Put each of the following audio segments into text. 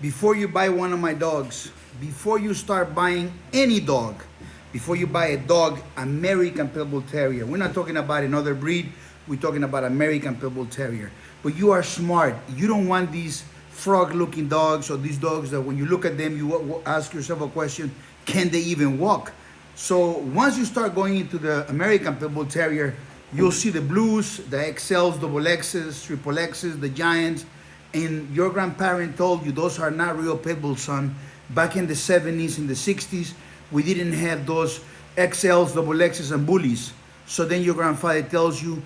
Before you buy one of my dogs, before you start buying any dog, before you buy a dog, American Pitbull Terrier. We're not talking about another breed. We're talking about American Pitbull Terrier. But you are smart. You don't want these frog-looking dogs or these dogs that when you look at them, you ask yourself a question, can they even walk? So once you start going into the American Pitbull Terrier, you'll see the blues, the XLs, double X's, triple X's, the giants. And your grandparent told you those are not real pit bulls, son. Back in the 70s, in the 60s, we didn't have those XLs, double X's, and bullies. So then your grandfather tells you,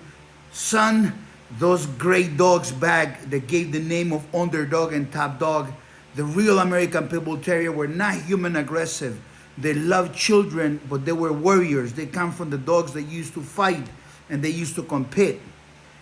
son, those great dogs back that gave the name of underdog and top dog, the real American Pit Bull Terrier were not human aggressive. They loved children, but they were warriors. They come from the dogs that used to fight and they used to compete.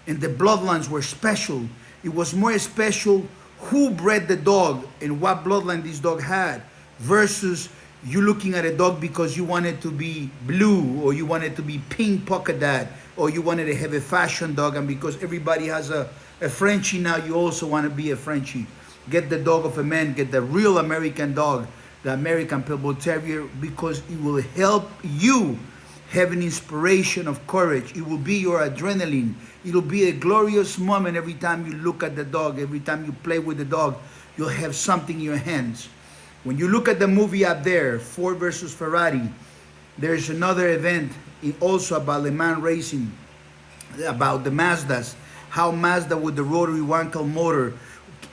And the bloodlines were special. It was more special who bred the dog and what bloodline this dog had versus you looking at a dog because you wanted to be blue or you wanted to be pink polka dot or you wanted to have a fashion dog, and because everybody has a Frenchie now, you also want to be a Frenchie. Get the dog of a man, get the real American dog, the American Pit Bull Terrier, because it will help you have an inspiration of courage. It will be your adrenaline. It'll be a glorious moment every time you look at the dog, every time you play with the dog, you'll have something in your hands. When you look at the movie out there, Ford versus Ferrari, there's another event also about Le Mans racing, about the Mazdas, how Mazda with the rotary wankel motor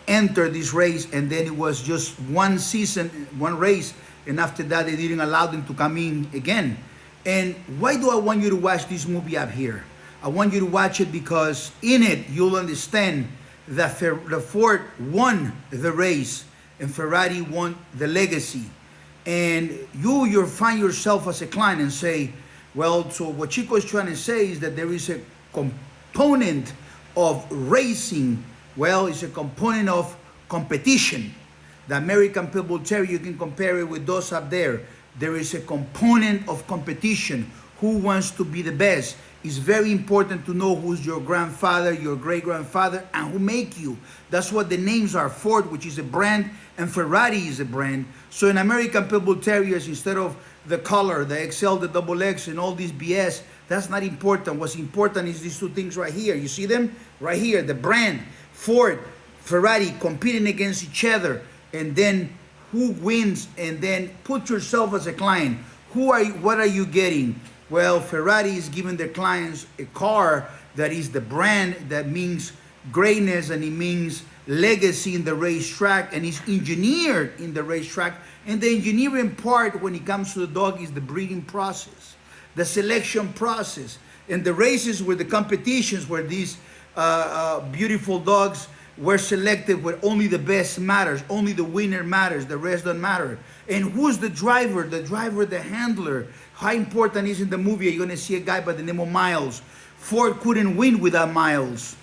entered this race, and then it was just one season, one race, and after that they didn't allow them to come in again. And why do I want you to watch this movie up here? I want you to watch it because in it you'll understand that the Ford won the race and Ferrari won the legacy. And you'll find yourself as a client and say, well, so what Chico is trying to say is that there is a component of racing. Well, it's a component of competition. The American Pit Bull Terrier, you can compare it with those up there. There is a component of competition. Who wants to be the best? It's very important to know who's your grandfather, your great-grandfather, and who make you. That's what the names are. Ford, which is a brand, and Ferrari is a brand. So in American Pit Bull Terriers, instead of the color, the XL, the double X, and all this BS, that's not important. What's important is these two things right here. You see them? Right here, the brand, Ford, Ferrari, competing against each other, and then who wins, and then put yourself as a client. What are you getting? Well, Ferrari is giving their clients a car that is the brand that means greatness and it means legacy in the racetrack and is engineered in the racetrack. And the engineering part when it comes to the dog is the breeding process, the selection process, and the races where the competitions where these beautiful dogs were selected where only the best matters, only the winner matters, the rest don't matter. And who's the driver? The driver, the handler. How important is in the movie? You're gonna see a guy by the name of Miles. Ford couldn't win without Miles.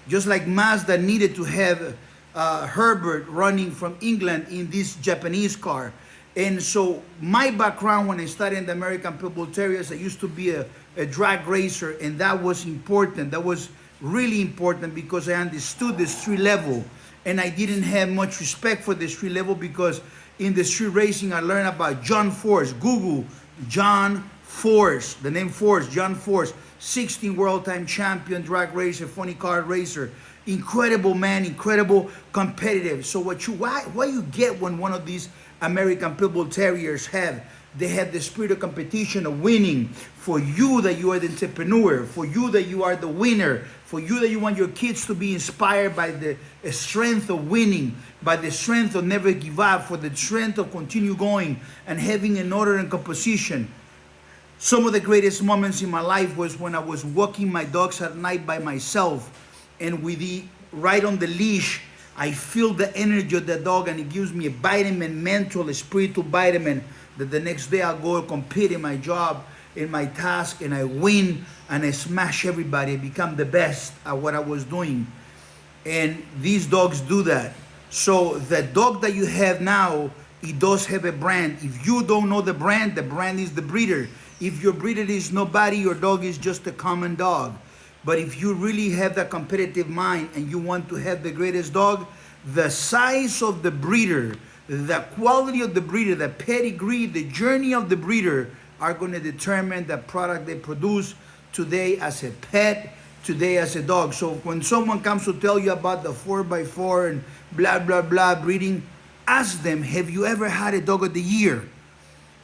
Just like Mazda needed to have Herbert running from England in this Japanese car. And so my background when I started in the American Pit Bull Terriers, I used to be a drag racer, and that was important. That was really important because I understood the street level, and I didn't have much respect for the street level because in the street racing I learned about John Force. Google John Force, the name Force, John Force, 16 world time champion drag racer, funny car racer, incredible man, incredible competitive. So what you get when one of these American Pit Bull Terriers they have the spirit of competition, of winning. For you that you are the entrepreneur, for you that you are the winner, for you that you want your kids to be inspired by the strength of winning, by the strength of never give up, for the strength of continue going and having an order and composition. Some of the greatest moments in my life was when I was walking my dogs at night by myself, and with the right on the leash, I feel the energy of the dog, and it gives me a vitamin, mental, a spiritual vitamin, that the next day I'll go compete in my job, in my task, and I win, and I smash everybody. I become the best at what I was doing. And these dogs do that. So the dog that you have now, it does have a brand. If you don't know the brand is the breeder. If your breeder is nobody, your dog is just a common dog. But if you really have that competitive mind and you want to have the greatest dog, The size of the breeder, the quality of the breeder, the pedigree, the journey of the breeder are going to determine the product they produce today as a pet, today as a dog. So when someone comes to tell you about the 4x4 and blah, blah, blah breeding, ask them, have you ever had a dog of the year?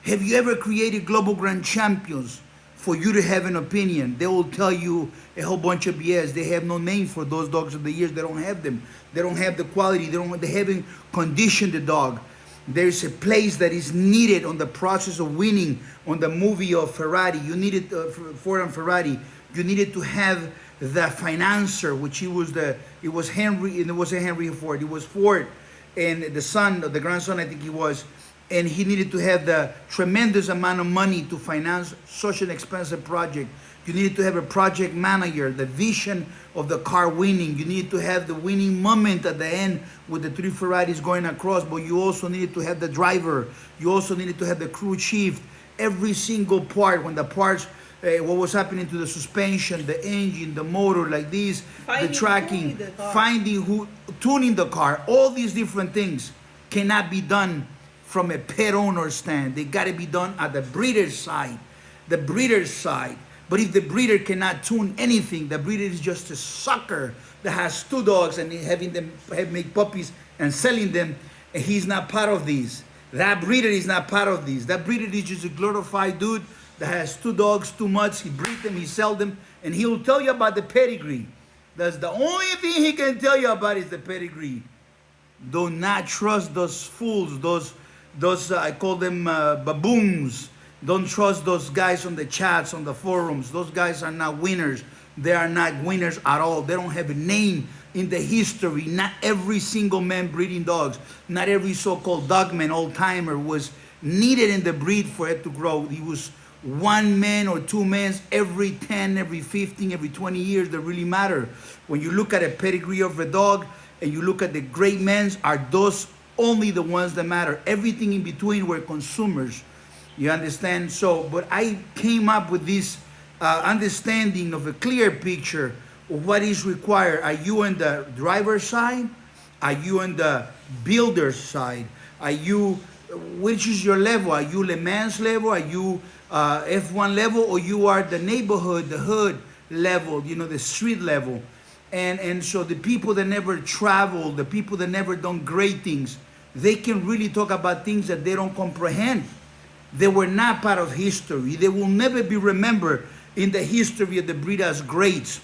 Have you ever created global grand champions for you to have an opinion? They will tell you a whole bunch of BS. They have no name for those dogs of the years. They don't have them. They don't have the quality. They haven't conditioned the dog. There's a place that is needed on the process of winning on the movie of Ferrari. You needed Ford and Ferrari. You needed to have the financier, which it was Henry, and it wasn't Henry Ford. It was Ford and the son, the grandson, I think he was. And he needed to have the tremendous amount of money to finance such an expensive project. You needed to have a project manager, the vision of the car winning. You needed to have the winning moment at the end with the 3 Ferraris going across, but you also needed to have the driver. You also needed to have the crew chief. Every single part, when the parts, what was happening to the suspension, the engine, the motor, like this, the tracking, tuning the car, all these different things cannot be done from a pet owner stand. They got to be done at the breeder's side. The breeder's side. But if the breeder cannot tune anything, the breeder is just a sucker that has 2 dogs and having them make puppies and selling them, and he's not part of these. That breeder is not part of these. That breeder is just a glorified dude that has 2 dogs, 2 mutts. He breeds them, he sells them, and he will tell you about the pedigree. That's the only thing he can tell you about is the pedigree. Do not trust those fools, those I call them baboons. Don't trust those guys on the chats, on the forums. Those guys are not winners. They are not winners at all. They don't have a name in the history. Not every single man breeding dogs, not every so-called Dogman, old-timer was needed in the breed for it to grow. He was 1 man or 2 men every 10, every 15, every 20 years that really matter. When you look at a pedigree of a dog and you look at the great men, are those only the ones that matter. Everything in between were consumers. You understand? So, but I came up with this understanding of a clear picture of what is required. Are you on the driver's side? Are you on the builder's side? Are you, which is your level? Are you Le Mans level? Are you F1 level? Or you are the neighborhood, the hood level, you know, the street level? And so the people that never travel, the people that never done great things, they can really talk about things that they don't comprehend. They were not part of history. They will never be remembered in the history of the breed as greats.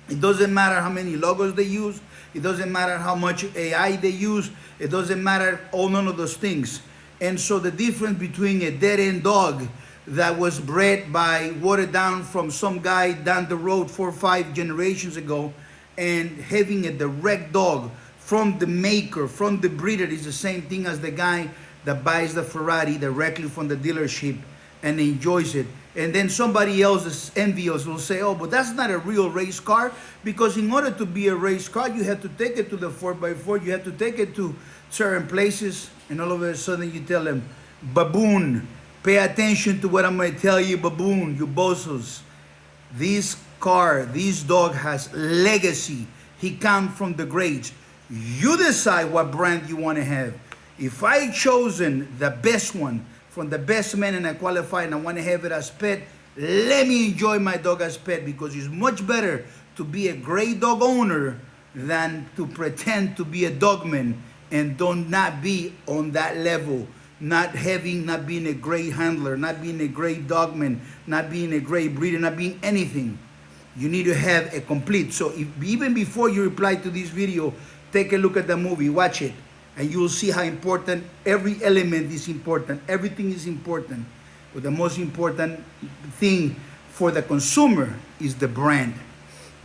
It doesn't matter how many logos they use. It doesn't matter how much AI they use. It doesn't matter none of those things. And so the difference between a dead-end dog that was bred by watered down from some guy down the road 4 or 5 generations ago and having a direct dog from the maker, from the breeder, is the same thing as the guy that buys the Ferrari directly from the dealership and enjoys it. And then somebody else that's envious will say, oh, but that's not a real race car, because in order to be a race car, you have to take it to the 4x4, you have to take it to certain places, and all of a sudden you tell them, baboon, pay attention to what I'm going to tell you, baboon, you bozos. This car, this dog has legacy. He comes from the greats. You decide what brand you want to have. If I chosen the best one from the best men and I qualify and I want to have it as pet, let me enjoy my dog as pet, because it's much better to be a great dog owner than to pretend to be a dogman and don't not be on that level, not being a great handler, not being a great dogman, not being a great breeder, not being anything. You need to have a complete. So even before you reply to this video, take a look at the movie, watch it, and you will see how important every element is important. Everything is important. But the most important thing for the consumer is the brand.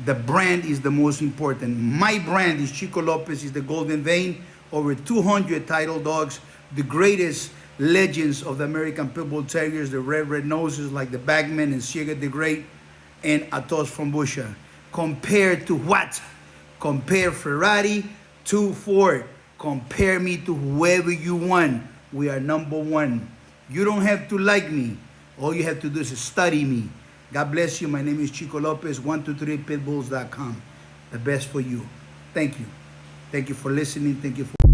The brand is the most important. My brand is Chico Lopez, is the Golden Vein. Over 200 title dogs, the greatest legends of the American Pitbull Terriers, the red noses like the Bagman and Siega the Great, and Atos from Busha. Compared to what? Compare Ferrari to Ford. Compare me to whoever you want. We are number one. You don't have to like me. All you have to do is study me. God bless you. My name is Chico Lopez, 123pitbulls.com. The best for you. Thank you. Thank you for listening. Thank you for